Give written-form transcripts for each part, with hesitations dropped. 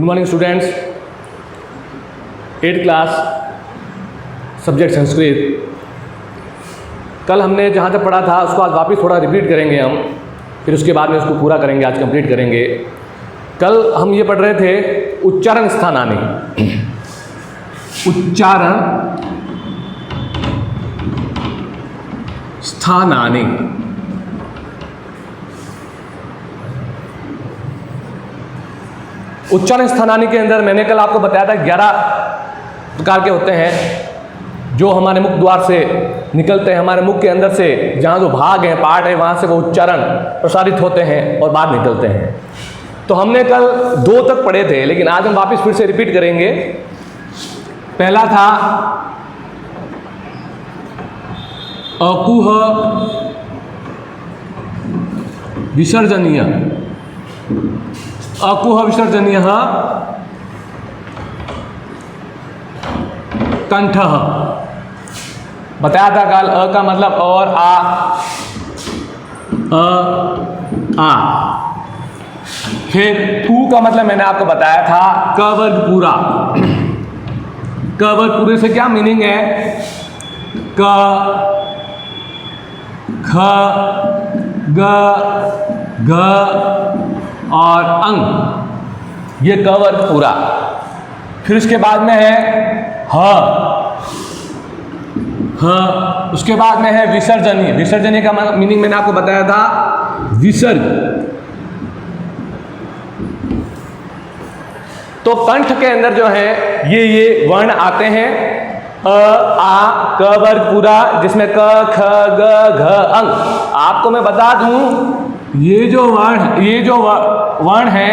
Morning students, 8th class subject Sanskrit. कल हमने जहाँ तक पढ़ा था उसको आज वापस थोड़ा रिपीट करेंगे हम, फिर उसके बाद में उसको पूरा करेंगे, आज कंप्लीट करेंगे। कल हम ये पढ़ रहे थे उच्चारण स्थानानि। उच्चारण स्थानानि। उच्चारण स्थानानि के अंदर मैंने कल आपको बताया था 11 प्रकार के होते हैं जो हमारे मुख द्वार से निकलते हैं, हमारे मुख के अंदर से जहाँ जो भाग हैं, पार्ट है, वहाँ से वो उच्चारण प्रसारित होते हैं और बाहर निकलते हैं। तो हमने कल 2 तक पढ़े थे, लेकिन आज हम वापस फिर से रिपीट करेंगे। पहला था अकुह विसर्जनीय। अकुह विसर्जनीय कंठ। बताया था कल अ का मतलब और आ। फिर कु का मतलब मैंने आपको बताया था क वर्ग पूरा। क वर्ग पूरे से क्या मीनिंग है? क, ख, ग, घ और अंग, ये क वर्ग पूरा। फिर उसके बाद में है ह। उसके बाद में है विसर्जनीय। विसर्जनीय का मीनिंग मैंने आपको बताया था विसर्ग। तो कंठ के अंदर जो है ये वर्ण आते हैं अ, आ, क वर्ग पूरा, जिसमें क, ख, ग, घ, अंग। आपको मैं बता दूं ये जो वर्ण है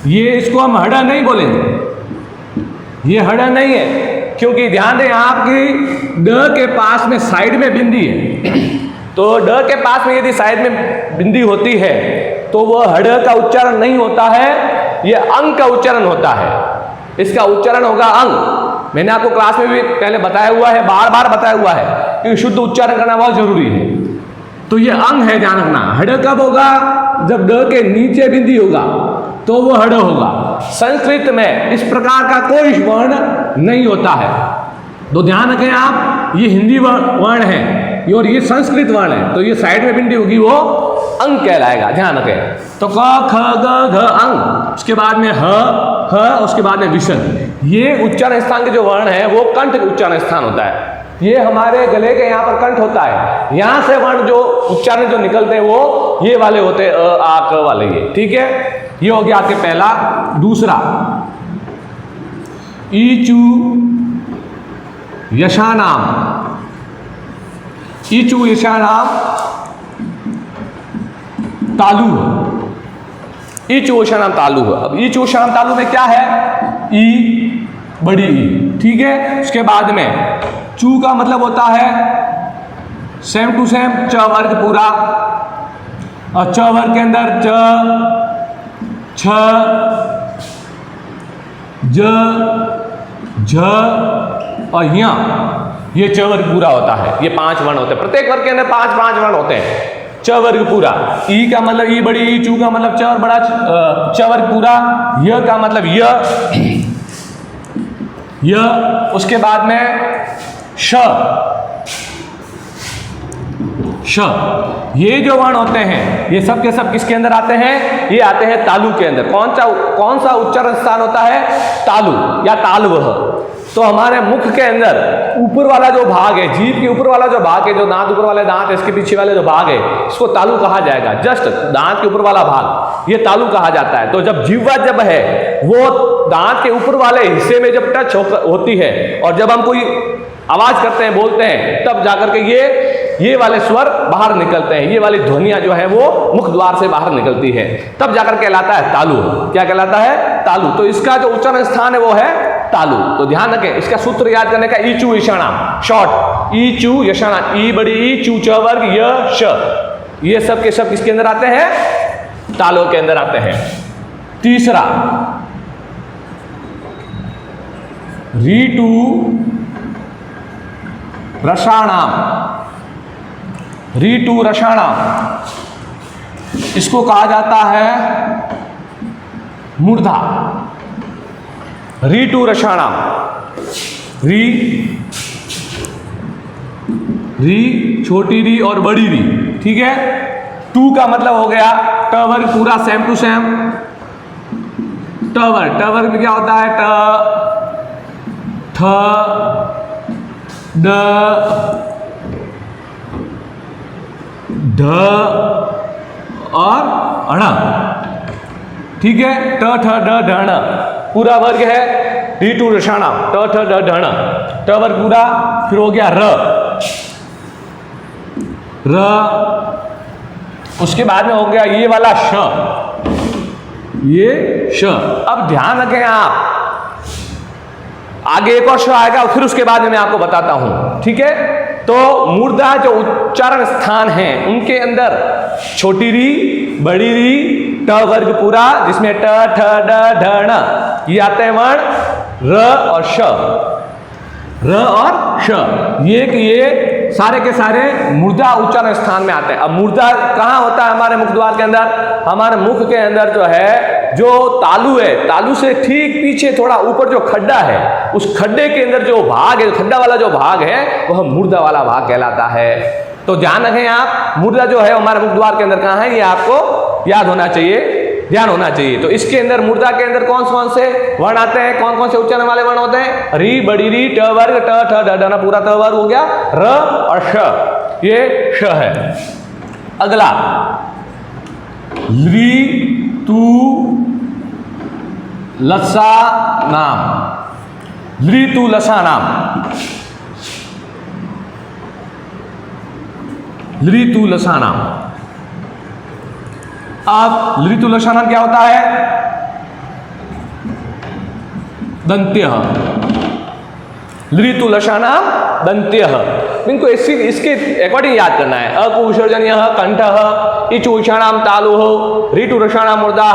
ये इसको हम हड़ा नहीं बोलेंगे, ये हड़ा नहीं है। क्योंकि ध्यान दें आपकी ड के पास में साइड में बिंदी है, तो ड के पास में यदि साइड में बिंदी होती है तो वह हड़ का उच्चारण नहीं होता है, यह अंग का उच्चारण होता है। इसका उच्चारण होगा अंग। मैंने आपको क्लास में भी पहले बताया हुआ है, बार बार बताया हुआ है, क्योंकि शुद्ध उच्चारण करना बहुत जरूरी है। तो यह अंग है, ध्यान रखना। हड़ कब होगा? जब ड के नीचे बिंदी होगा तो वो हड़ होगा। संस्कृत में इस प्रकार का कोई वर्ण नहीं होता है, तो ध्यान रखें आप। ये हिंदी वर्ण है और ये संस्कृत वर्ण है, तो ये साइड में बिंदी होगी वो अंग कहलाएगा, ध्यान रखें। तो क, ख, ग, घ अंग, उसके बाद में ह, उसके बाद में विसर्ग। ये उच्चारण स्थान के जो वर्ण है वो कंठ उच्चारण स्थान होता है। ये हमारे गले के यहाँ पर कंठ होता है, यहाँ से वर्ण जो उच्चारण जो निकलते हैं वो ये वाले होते हैं, अ, आ, क वाले। ये ठीक है, ये हो गया आपके पहला। दूसरा ईचू यशानाम। ईचू यशानाम तालु। ईचू यशानाम तालु। अब ईचू यशानाम तालु में क्या है? ई बड़ी ई, ठीक है। उसके बाद में चू का मतलब होता है सेम टू सेम च वर्ग पूरा, और च वर्ग के अंदर च, छ, ज, झ और य, ये च वर्ग पूरा होता है। ये 5 वर्ण होते हैं, प्रत्येक वर्ग के अंदर 5 वर्ण होते हैं। च वर्ग पूरा, ई का मतलब ई बड़ी ई, चू का मतलब च और बड़ा च वर्ग पूरा, य का मतलब य, उसके बाद में श। ये जो वर्ण होते हैं ये सब के सब किसके अंदर आते हैं? ये आते हैं तालु के अंदर। कौन सा उच्चारण स्थान होता है? तालु या तालवह। तो हमारे मुख के अंदर ऊपर वाला जो भाग है, जीभ के ऊपर वाला जो भाग है, जो दांत ऊपर वाले दांत है, इसके पीछे वाले जो भाग है, इसको तालु कहा जाएगा। जस्ट दांत के ऊपर वाला भाग ये तालु कहा जाता है। तो जब जीवा जब है वो दांत के ऊपर वाले हिस्से में जब टच होती है और जब हम कोई आवाज करते हैं, बोलते हैं, तब जाकर के ये वाले स्वर बाहर निकलते हैं, ये वाली ध्वनियां जो है वो मुख द्वार से बाहर निकलती है, तब जाकर कहलाता है तालु। क्या कहलाता है? तालु। तो इसका जो उच्चारण स्थान है वो है तालु। तो ध्यान रखें, इसका सूत्र याद करने का ईचू यशाणाम, शॉर्ट ईचू यशाणाम, ई बड़ी ई, चू च वर्ग, य श, ये सब के सब किसके अंदर आते हैं? तालु के अंदर आते हैं। तीसरा रीटू रसाणाम। रीटू रसाणाम, इसको कहा जाता है मूर्धा। री टू रसाणाम, री री छोटी री और बड़ी री, ठीक है। टू का मतलब हो गया ट वर्ग पूरा सेम टू सेम, ट वर्ग में क्या होता है ट, ठ, ड, ढ और अण, ठीक है। ट ठ ड ढ पूरा वर्ग है री टू रसाणाम, ट ठ ड ढ ट वर्ग पूरा, फिर हो गया र, उसके बाद में हो गया ये वाला श, ये श। अब ध्यान रखें आप, आगे एक और श आएगा फिर उसके बाद में मैं आपको बताता हूं, ठीक है। तो मूर्धा जो उच्चारण स्थान है उनके अंदर छोटी री, बड़ी री, ट वर्ग पूरा जिसमें ट ठ ड ढ ण ये आते हैं वर्ण र और श, र और श, ये सारे के सारे मूर्धा उच्चारण स्थान में आते हैं। अब मूर्धा कहाँ होता है हमारे मुख द्वार के अंदर? हमारे मुख के अंदर जो है, जो तालु है, तालु से ठीक पीछे थोड़ा ऊपर जो खड्डा है, उस खड्डे के अंदर जो भाग है, खड्डा वाला जो भाग है वह मूर्धा वाला भाग कहलाता है। तो ध्यान रखें आप, मूर्धा जो है हमारे मुख द्वार के अंदर कहाँ है ये आपको याद होना चाहिए, ध्यान होना चाहिए। तो इसके अंदर मूर्धा के अंदर कौन कौन से वर्ण आते हैं, कौन कौन से उच्चारण वाले वर्ण होते हैं? री, बड़ी री, ट वर्ग, ट ठ ड ढ पूरा त वर्ग हो गया, र और श, ये श है। अगला ली तू लसा नाम, ली तू लसा नाम, ली तू लसा नाम। अब ऋतु लक्षण क्या होता है? दंत्य, ऋतु लक्षण दंत्य। इनको इसके अकॉर्डिंग याद करना है। अ को विसर्जनीय कंठ, इच उषाणाम तालु, ऋतु लक्षणाम मूर्धा,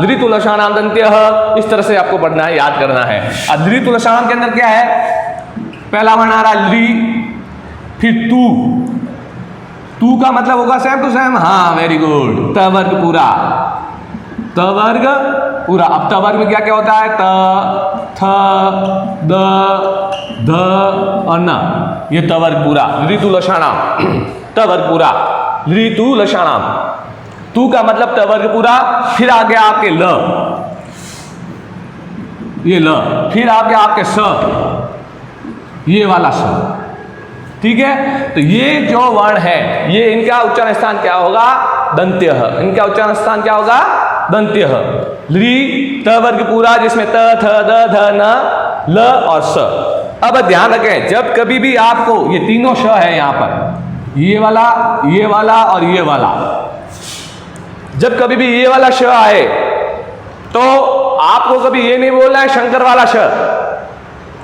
ऋतु लक्षणाम दंत्य, इस तरह से आपको पढ़ना है, याद करना है। अब ऋतु लक्षणाम के अंदर क्या है? पहला वर्ण आ रहा ली, फिर तू, तू का मतलब होगा सेम टू सेम, हाँ वेरी गुड, त वर्ग पूरा, त वर्ग पूरा। अब त वर्ग में क्या क्या होता है? त, थ, द, ध और न, ये त वर्ग पूरा, ऋतु लक्षणाम, त वर्ग पूरा, ऋतु लक्षणाम। तू का मतलब त वर्ग पूरा, फिर आ गया आपके ल, ये ल, फिर आ गया आपके स, ये वाला स, ठीक है। तो ये जो वर्ण है ये इनका उच्चारण स्थान क्या होगा? दंत्य। इनका उच्चारण स्थान क्या होगा? दंत्य। ली त वर्ग पूरा जिसमें त थ द ध न ल और स। अब ध्यान रखें, जब कभी भी आपको ये तीनों श है यहां पर, ये वाला और ये वाला, जब कभी भी ये वाला श आए तो आपको कभी ये नहीं बोलना है शंकर वाला श,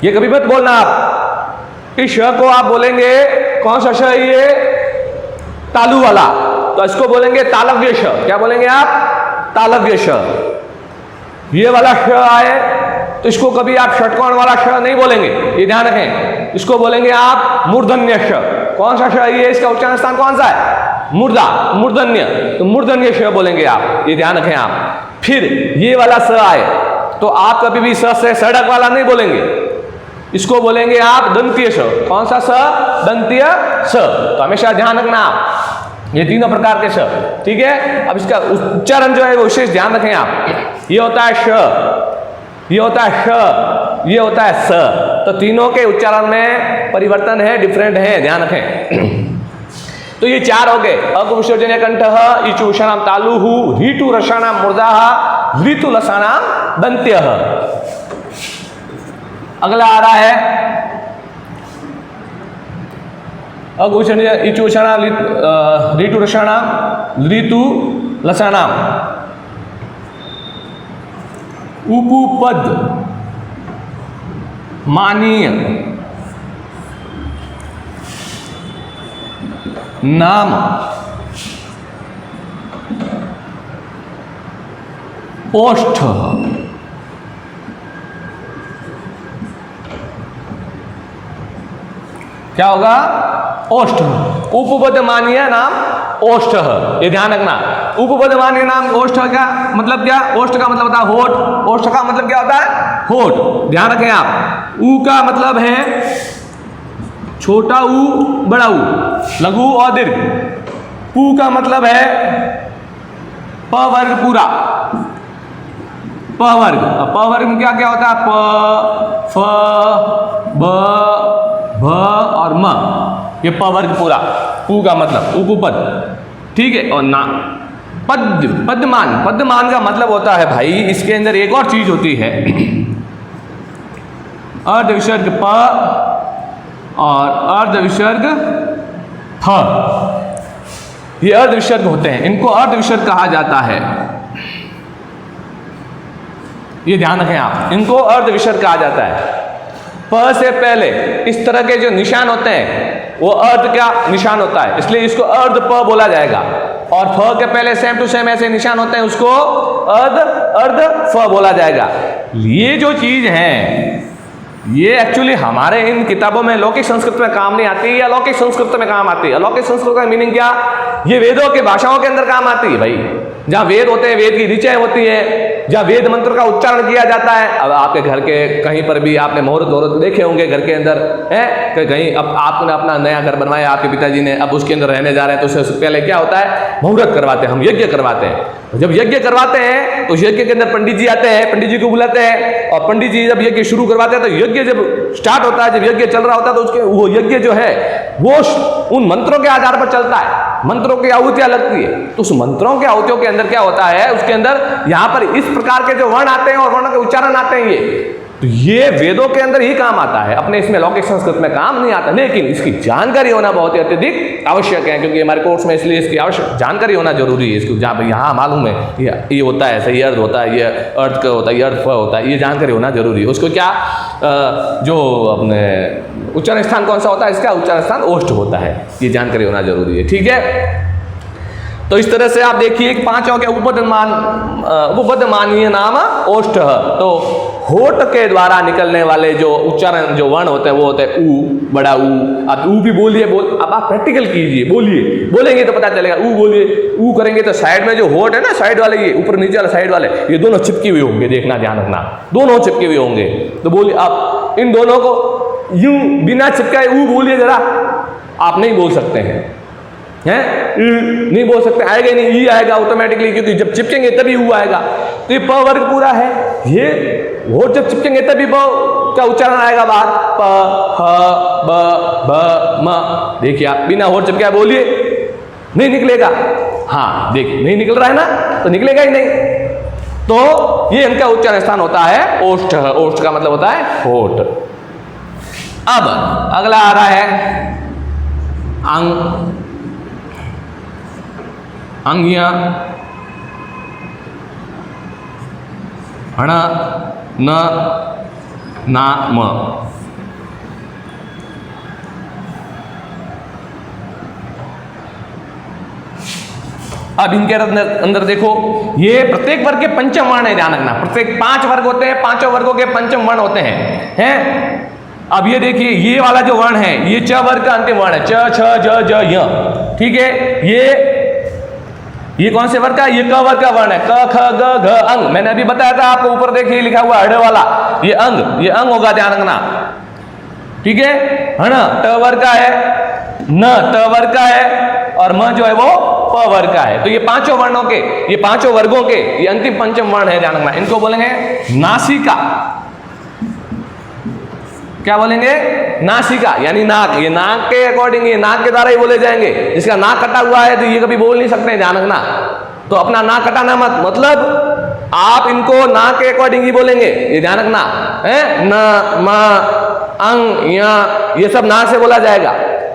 ये कभी मत बोलना आप। इस श को आप बोलेंगे कौन सा श है ये? तालु वाला, तो इसको बोलेंगे तालव्य श। क्या बोलेंगे आप? तालव्य श। ये वाला श आए तो इसको कभी आप षटकोण वाला श नहीं बोलेंगे, ये ध्यान रखें। इसको बोलेंगे आप मूर्धन्य श। कौन सा श है ये? इसका उच्चारण स्थान कौन सा है? मूर्धा, मूर्धन्य, तो मूर्धन्य श बोलेंगे आप, ये ध्यान रखें आप। फिर ये वाला स आए तो आप कभी भी स से सड़क वाला नहीं बोलेंगे, इसको बोलेंगे आप दंतीय स। कौन सा स? दंतीय स। तो हमेशा ध्यान रखना आप, ये तीनों प्रकार के स, ठीक है। अब इसका उच्चारण जो है वो विशेष ध्यान रखें आप। ये होता है श, ये होता है श, ये होता है स। तो तीनों के उच्चारण में परिवर्तन है, डिफरेंट है, ध्यान रखें। तो ये चार हो गए। अ को विसर्जनीय कंठ, इचु उषाणाम तालु, ऋतु रसाणाम मूर्धा, ऋतु लसाणाम दंत्य। अगला आ रहा है अगुषणीय इचुषणाम ऋतु रसाणाम ऋतु लसाणाम। उपपद मानीय नाम ओष्ठ, क्या होगा? ओष्ठ। उपपद मानीय नाम ओष्ठ, ये ध्यान रखना। उपपद मानीय नाम ओष्ठ का मतलब क्या? ओष्ठ का मतलब होता है होठ, ओष्ठ का मतलब क्या होता है? होठ, ध्यान रखें आप। ऊ का मतलब है छोटा ऊ बड़ा ऊ, लघु और दीर्घ। पू का मतलब है प वर्ग पूरा, प वर्ग। प वर्ग में क्या क्या होता है? प, फ, ब, भ और म, ये प वर्ग पूरा। पू का मतलब उपपद, ठीक है। और ना पद्य, पद्यमान, पद्यमान का मतलब होता है भाई, इसके अंदर एक और चीज होती है, अर्ध विसर्ग प और अर्ध विसर्ग फ। ये अर्ध विसर्ग होते हैं, इनको अर्ध विसर्ग कहा जाता है। ये ध्यान रखें आप, इनको अर्ध विसर्ग कहा जाता है। प से पहले इस तरह के जो निशान होते हैं वो अर्ध का निशान होता है, इसलिए इसको अर्ध प बोला जाएगा। और फ के पहले सेम टू सेम ऐसे निशान होते हैं, उसको अर्ध अर्ध फ बोला जाएगा। ये जो चीज है ये एक्चुअली हमारे इन किताबों में लौकिक संस्कृत में काम नहीं आती है, या लौकिक संस्कृत में काम आती है। अलौकिक संस्कृत का मीनिंग क्या? ये वेदों के भाषाओं के अंदर काम आती है भाई। जहाँ वेद होते हैं, वेद की ऋचाएं होती है, जहाँ वेद मंत्र का उच्चारण किया जाता है। अब आपके घर के कहीं पर भी आपने मुहूर्त वहूर्त देखे होंगे घर के अंदर, है कहीं। अब आपने अपना नया घर बनवाया, आपके पिताजी ने, अब उसके अंदर रहने जा रहे हैं, तो उससे पहले क्या होता है? मुहूर्त करवाते हैं, हम यज्ञ करवाते हैं। जब यज्ञ करवाते हैं तो यज्ञ के अंदर पंडित जी आते हैं, पंडित जी को बुलाते हैं, और पंडित जी जब यज्ञ शुरू करवाते हैं तो यज्ञ जब स्टार्ट होता है, जब यज्ञ चल रहा होता है, तो उसके वो यज्ञ जो है वो उन मंत्रों के आधार पर चलता है। मंत्रों की आहुतियां लगती है, तो उस मंत्रों की आहुतियों के अंदर क्या होता है? उसके अंदर यहाँ पर इस प्रकार के जो वर्ण आते हैं और वर्ण के उच्चारण आते हैं, ये वेदों के अंदर ही काम आता है, अपने इसमें लौकिक संस्कृत में काम नहीं आता। लेकिन इसकी जानकारी होना बहुत ही अत्यधिक आवश्यक है, क्योंकि हमारे कोर्स में इसलिए इसकी आवश्यक जानकारी होना जरूरी है। इसको जहाँ यहाँ मालूम है ये होता है, सही अर्थ होता है, ये अर्थ का होता है, ये अर्थ होता है, ये जानकारी होना जरूरी है। उसको क्या जो अपने उच्चारण स्थान कौन सा होता है? इसका उच्चारण स्थान ओष्ठ होता है, ये जानकारी होना जरूरी है, ठीक है। तो इस तरह से आप देखिए पांचों के उपपदमानीय नाम ओष्ठ। तो होठ के द्वारा निकलने वाले जो उच्चारण जो वर्ण होते हैं वो होते हैं ऊ, बड़ा ऊ। आप ऊ भी बोलिए, अब आप प्रैक्टिकल कीजिए, बोलिए, बोलेंगे तो पता चलेगा। ऊ बोलिए, ऊ करेंगे तो साइड में जो होठ है ना, साइड वाले, ये ऊपर नीचे वाले साइड वाले, ये दोनों चिपके हुए होंगे, देखना, ध्यान रखना, दोनों चिपके हुए होंगे। तो बोलिए आप इन दोनों को यूं बिना चिपकाए ऊ बोलिए जरा, आप नहीं बोल सकते हैं, नहीं बोल सकते, आएगा नहीं, ई आएगा ऑटोमेटिकली, क्योंकि जब चिपकेंगे तभी ऊ आएगा। तो ये प वर्ग पूरा है, ये होठ जब चिपकेंगे तभी ब का उच्चारण आएगा बाहर, प, ह, ब, भ, म। देखिए आप बिना होठ चिपकाए बोलिए, नहीं निकलेगा। हाँ देखिए, नहीं निकल रहा है ना, तो निकलेगा ही नहीं। तो ये इनका उच्चारण स्थान होता है ओष्ठ। ओष्ठ का मतलब होता है होठ। अब अगला आ रहा है अंग, अंगिया, हण, न, ना, म। अब इनके अंदर देखो, ये प्रत्येक वर्ग के पंचम वर्ण है, ध्यान रखना। प्रत्येक 5 वर्ग होते हैं, 5 वर्गों के पंचम वर्ण होते हैं। अब ये देखिए, ये वाला जो वर्ण है ये च वर्ग का अंतिम वर्ण है, च, छ, ज, ज, य, ठीक है। ये कौन से वर्ग का? ये क वर्ग का वर्ण है, क, ख, ग, घ, अंग। मैंने अभी बताया था आपको, ऊपर देखिए लिखा हुआ हड़ वाला, ये अंग, ये अंग होगा, ध्यान रखना, ठीक है। हण ट वर्ग का है, न ट वर्ग का है, और म जो है वो प वर्ग का है। तो ये पांचों वर्णों के, ये पांचों वर्गों के ये अंतिम पंचम वर्ण है, ध्यान रखना। इनको बोलेंगे नासिका। क्या बोलेंगे? नासिका, यानी नाक। ये नाक के अकॉर्डिंग, ये नाक के द्वारा ही बोले जाएंगे। जिसका नाक कटा हुआ है तो ये कभी बोल नहीं सकते, ध्यान रखना। तो अपना नाक कटाना मत, मतलब आप इनको नाक के अकॉर्डिंग ही बोलेंगे, ये ध्यान रखना है। न, म, अंग, या, ये सब नाक से बोला जाएगा।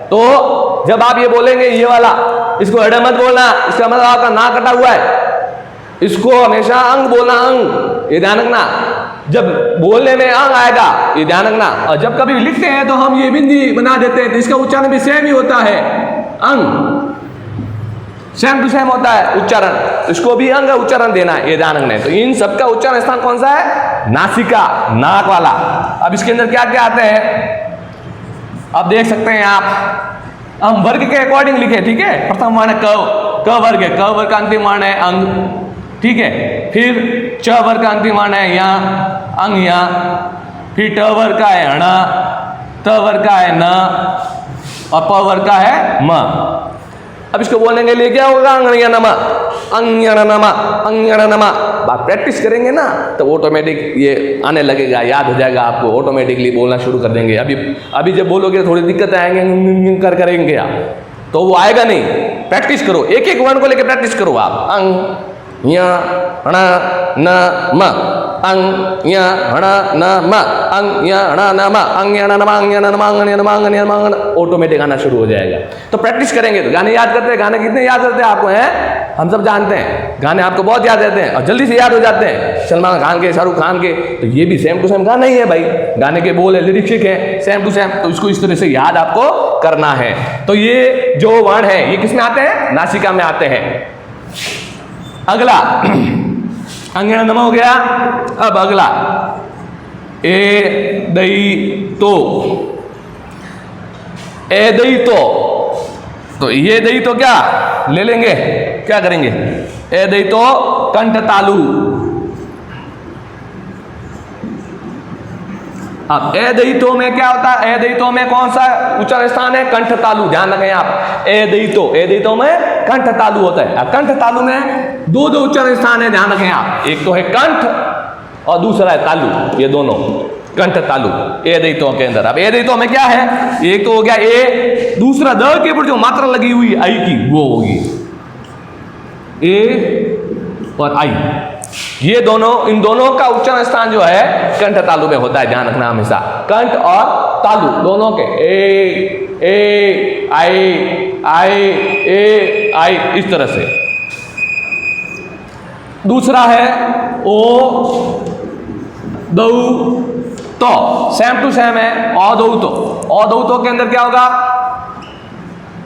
तो जब आप ये बोलेंगे ये वाला, इसको अड़ मत बोलना, इसका मतलब आपका नाक कटा हुआ है। इसको हमेशा अंग बोलना, अंग, ये ध्यान रखना। जब बोलने में अंग आएगा, ये ध्यान रखना। और जब कभी लिखते हैं तो हम ये बिंदी बना देते हैं, तो इसका उच्चारण भी सेम ही होता है, अंग, सेम टू सेम होता है उच्चारण। इसको भी अंग उच्चारण देना है, ये ध्यान रखना है। तो इन सबका उच्चारण स्थान कौन सा है? नासिका, नाक वाला। अब इसके अंदर क्या क्या आते हैं अब देख सकते हैं आप। हम वर्ग के अकॉर्डिंग लिखे, ठीक है। प्रथम वर्ण क वर्ग है, क वर्ग का अंतिम वर्ण है अंग, ठीक है। फिर च वर्ग का अंतिम वर्ण है यहाँ, अंग यहाँ, फिर ट वर्ग का है अणा, त वर्ग का है न और प वर्ग का है म। अब इसको बोलने के लिए क्या होगा, अंगणनमा, अंगणनमा, अंगणनमा। आप प्रैक्टिस करेंगे ना तो ऑटोमेटिक ये आने लगेगा, याद हो जाएगा आपको, ऑटोमेटिकली बोलना शुरू कर देंगे। अभी जब बोलोगे थोड़ी दिक्कत आएंगे, करेंगे आप तो वो आएगा नहीं। प्रैक्टिस करो, एक एक वर्ण को लेकर प्रैक्टिस करो आप। अंग य ण न म, अंग य ण न म, अंग य ण न म, अंग य ण न म, अंग य ण न म, अंग य ण न म, अंग य ण न म, ऑटोमेटिक आना शुरू हो जाएगा। तो प्रैक्टिस करेंगे तो गाने याद करते हैं। गाने कितने याद रहते हैं आपको, हैं हम सब जानते हैं, गाने आपको बहुत याद रहते हैं और जल्दी से याद हो जाते हैं। सलमान खान के, शाहरुख खान के, तो ये भी सेम टू सेम गाना ही है भाई, गाने के बोल है, लिरिक्स है सेम टू सेम, तो इसको इस तरह से याद आपको करना है। तो ये जो वर्ण है ये किस में आते हैं, नासिका में आते हैं। अगला अंगणनमा हो गया। अब अगला ए दई तो, ए दई तो ये दई तो क्या ले लेंगे, क्या करेंगे, ए दई तो कंठ तालु। अब ए दई तो में क्या होता है, ए दई तो में कौन सा उच्चारण स्थान है, कंठ तालु। ध्यान रखें आप, ए दई तो में कंठ तालु होता है। अब कंठ तालु में दो उच्चारण स्थान है, ध्यान रखें आप, एक तो है कंठ और दूसरा है तालु, ये दोनों कंठ तालु ए दई तो के अंदर। अब ए दई तो में क्या है, एक तो हो गया ए, दूसरा द के ऊपर जो मात्रा लगी हुई आई की वो होगी ए और आई, ये दोनों, इन दोनों का उच्चारण स्थान जो है कंठ तालु में होता है, ध्यान रखना हमेशा। कंठ और तालु दोनों के, ए आई ए आई, इस तरह से। दूसरा है ओ दऊ तो, सेम टू सेम है, ओ दऊ तो। ओ दऊ तो के अंदर क्या होगा,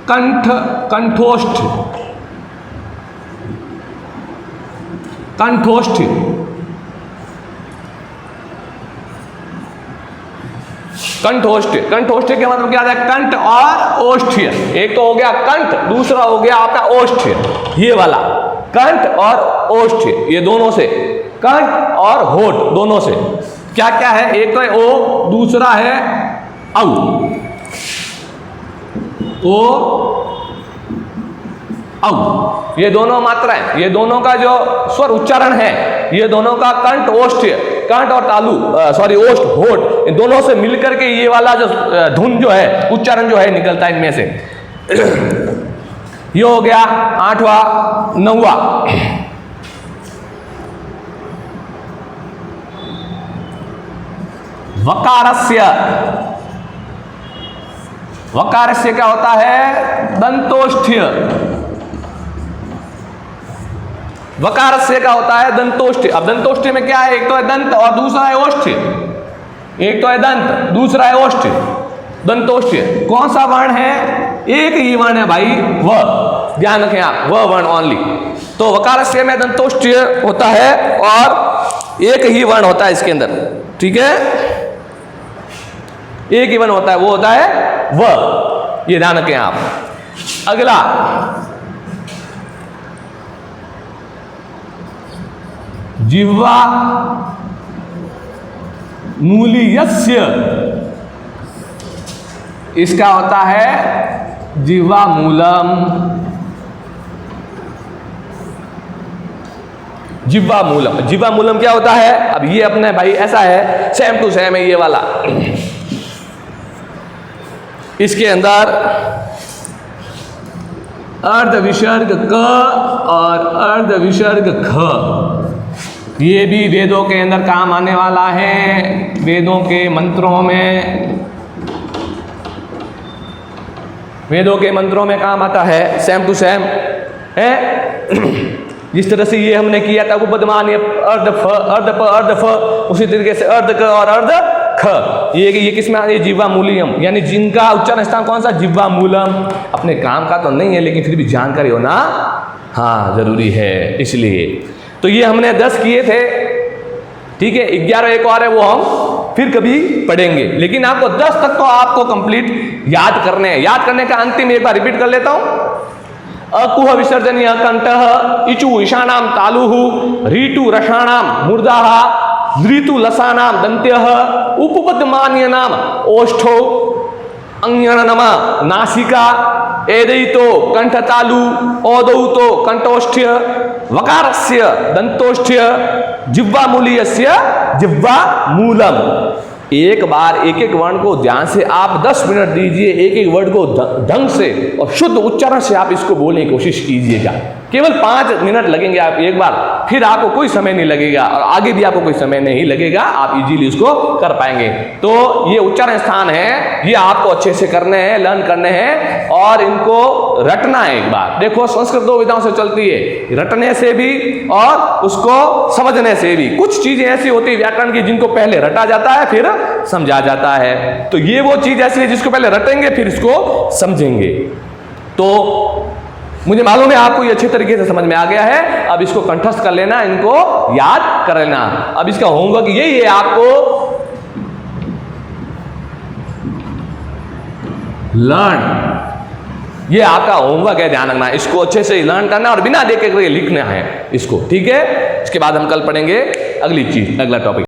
कंठ, कंठोष्ठ, कंठोष्ठ, कंठोष्ठ। कंठोष्ठ के मतलब क्या है, कंठ और ओष्ठ्य। एक तो हो गया कंठ, दूसरा हो गया आपका ओष्ठ्य, ये वाला कंठ और ओष्ठ्य, ये दोनों से, कंठ और होठ दोनों से क्या क्या है, एक तो है ओ, दूसरा है औ, ओ औ, ये दोनों मात्राएं, ये दोनों का जो स्वर उच्चारण है, ये दोनों का कंठ ओष्ठ्य, कंठ और तालु, सॉरी ओष्ठ होठ, इन दोनों से मिलकर के ये वाला जो धुन जो है, उच्चारण जो है निकलता है इनमें से। ये हो गया आठवां। नौवा वकारस्य। वकारस्य क्या होता है, दंतोष्ठ्य। वकारस्य का होता है दंतोष्ठ्य। अब दंतोष्ठ्य में क्या है, एक तो है दंत और दूसरा है ओष्ठ्य, एक तो है दंत, दूसरा है ओष्ठ्य, दंतोष्ठ्य। कौन सा वर्ण है, एक ही वर्ण है भाई, व, ध्यान रखें आप, व वर्ण ओनली। तो वकारस्य में दंतोष्ठ्य होता है और एक ही वर्ण होता है इसके अंदर, ठीक है, एक ही वर्ण होता है, वो होता है व, ये ध्यान रखें आप। अगला जिह्वा मूलीयस्य, इसका होता है जिह्वा मूलम। जिह्वा मूलम, जिह्वा मूलम क्या होता है, अब ये अपने भाई ऐसा है, सेम टू सेम है ये वाला। इसके अंदर अर्ध विसर्ग क और अर्ध विसर्ग ख, ये भी वेदों के अंदर काम आने वाला है, वेदों के मंत्रों में, वेदों के मंत्रों में काम आता है, सेम टू सेम है। जिस तरह से ये हमने किया था वो बदमान, अर्ध फ, अर्ध प, अर्ध फ, उसी तरीके से अर्ध क और अर्ध ख, ये किस में आ रही है, जिह्वा मूलियम, यानी जिनका उच्चारण स्थान कौन सा, जिह्वा मूलम। अपने काम का तो नहीं है लेकिन फिर भी जानकारी होना हाँ जरूरी है, इसलिए। तो ये हमने 10 किए थे, ठीक है, 11 एक और है वो हम फिर कभी पढ़ेंगे, लेकिन आपको 10 तक तो आपको कंप्लीट याद करने हैं। याद करने का अंतिम एक बार रिपीट कर लेता हूं। अकुह विसर्जनीय कंठः, इचु ईशानाम तालुः, रीटु रसानाम मूर्धाः, ऋतु लसानाम दन्त्यः, उपपद्यमान्यनाम ओष्ठो, अंगनमा नासिका, एदैतो कंठतालु, औदौतो कंठोष्ठ्य, वकारस्य दंतोष्ठ्य, जिह्वामूलीयस्य जिह्वामूलम। एक बार एक एक वर्ण को ध्यान से आप 10 मिनट दीजिए, एक एक वर्ड को ढंग से और शुद्ध उच्चारण से आप इसको बोलने की कोशिश कीजिएगा। केवल 5 मिनट लगेंगे आप एक बार, फिर आपको कोई समय नहीं लगेगा और आगे भी आपको कोई समय नहीं लगेगा, आप इजीली इसको कर पाएंगे। तो ये उच्चारण स्थान है, ये आपको अच्छे से करने हैं, लर्न करने हैं और इनको रटना है। एक बार देखो, संस्कृत 2 विधाओं से चलती है, रटने से भी और उसको समझने से भी। कुछ चीजें ऐसी होती है व्याकरण की जिनको पहले रटा जाता है फिर समझा जाता है, तो ये वो चीज ऐसी है जिसको पहले रटेंगे फिर इसको समझेंगे। तो मुझे मालूम है आपको ये अच्छे तरीके से समझ में आ गया है। अब इसको कंठस्थ कर लेना, इनको याद कर लेना। अब इसका होमवर्क यही है, आपको लर्न, ये आपका होमवर्क है, ध्यान रखना। इसको अच्छे से लर्न करना और बिना देखे लिखना है इसको, ठीक है। इसके बाद हम कल पढ़ेंगे अगली चीज, अगला टॉपिक।